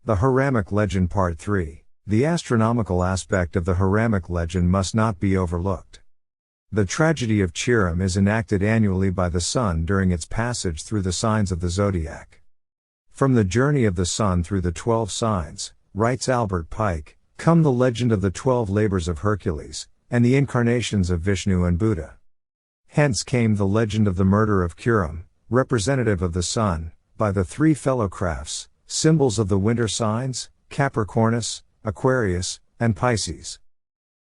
The Hiramic Legend Part 3. The astronomical aspect of the Hiramic legend must not be overlooked. The tragedy of Chiram is enacted annually by the sun during its passage through the signs of the zodiac. From the journey of the sun through the 12 signs, writes Albert Pike, come the legend of the 12 labors of Hercules, and the incarnations of Vishnu and Buddha. Hence came the legend of the murder of Chiram, representative of the sun, by the 3 fellow crafts, symbols of the winter signs, Capricornus, Aquarius, and Pisces,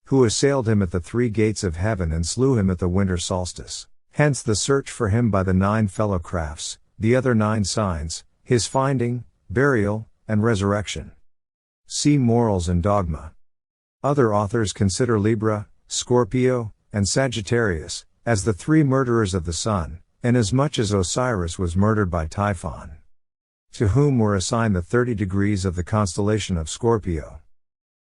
who assailed him at the 3 gates of heaven and slew him at the winter solstice. Hence the search for him by the 9 fellow crafts, the other 9 signs, his finding, burial, and resurrection. See Morals and Dogma. Other authors consider Libra, Scorpio, and Sagittarius as the 3 murderers of the sun, inasmuch as Osiris was murdered by Typhon, to whom were assigned the 30 degrees of the constellation of Scorpio.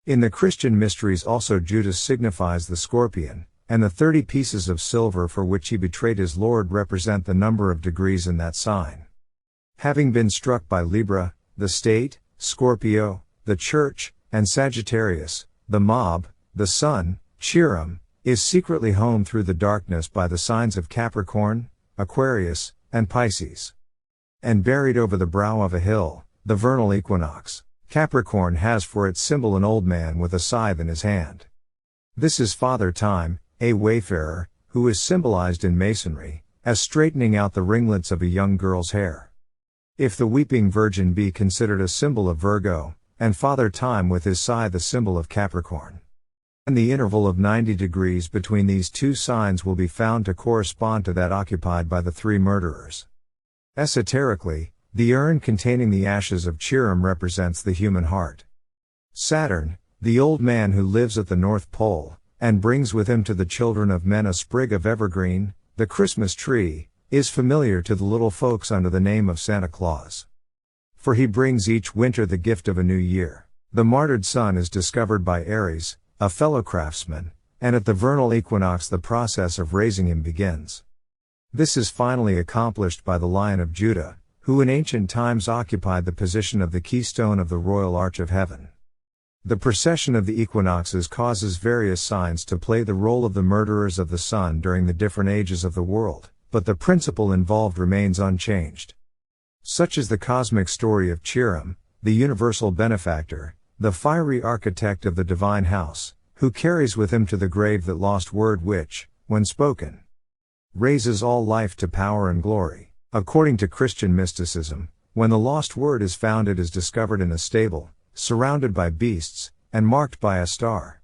In the Christian mysteries also Judas signifies the scorpion, and the 30 pieces of silver for which he betrayed his Lord represent the number of degrees in that sign. Having been struck by Libra, the state, Scorpio, the church, and Sagittarius, the mob, the sun, Chiram, is secretly honed through the darkness by the signs of Capricorn, Aquarius, and Pisces, and buried over the brow of a hill, the vernal equinox. Capricorn has for its symbol an old man with a scythe in his hand. This is Father Time, a wayfarer, who is symbolized in Masonry as straightening out the ringlets of a young girl's hair. If the weeping Virgin be considered a symbol of Virgo, and Father Time with his scythe a symbol of Capricorn, and the interval of 90 degrees between these 2 signs will be found to correspond to that occupied by the 3 murderers. Esoterically, the urn containing the ashes of Chiram represents the human heart. Saturn, the old man who lives at the North Pole, and brings with him to the children of men a sprig of evergreen, the Christmas tree, is familiar to the little folks under the name of Santa Claus. For he brings each winter the gift of a new year. The martyred sun is discovered by Ares, a fellow craftsman, and at the vernal equinox the process of raising him begins. This is finally accomplished by the Lion of Judah, who in ancient times occupied the position of the keystone of the royal arch of heaven. The precession of the equinoxes causes various signs to play the role of the murderers of the sun during the different ages of the world, but the principle involved remains unchanged. Such is the cosmic story of Chiram, the universal benefactor, the fiery architect of the divine house, who carries with him to the grave that lost word which, when spoken, raises all life to power and glory. According to Christian mysticism, when the lost word is found it is discovered in a stable, surrounded by beasts, and marked by a star.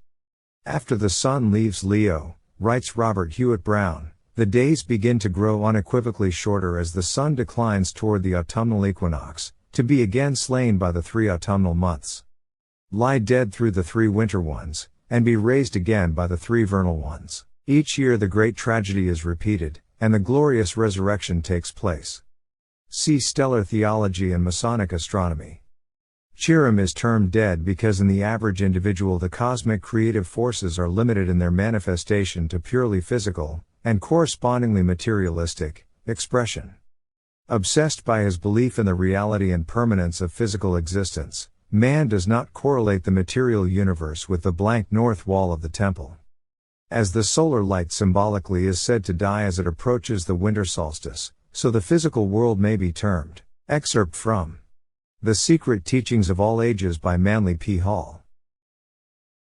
After the sun leaves Leo, writes Robert Hewitt Brown, the days begin to grow unequivocally shorter as the sun declines toward the autumnal equinox, to be again slain by the 3 autumnal months, lie dead through the 3 winter ones, and be raised again by the 3 vernal ones. Each year the great tragedy is repeated, and the glorious resurrection takes place. See Stellar Theology and Masonic Astronomy. Chiram is termed dead because in the average individual the cosmic creative forces are limited in their manifestation to purely physical, and correspondingly materialistic, expression. Obsessed by his belief in the reality and permanence of physical existence, man does not correlate the material universe with the blank north wall of the temple. As the solar light symbolically is said to die as it approaches the winter solstice, so the physical world may be termed. Excerpt from The Secret Teachings of All Ages by Manly P. Hall.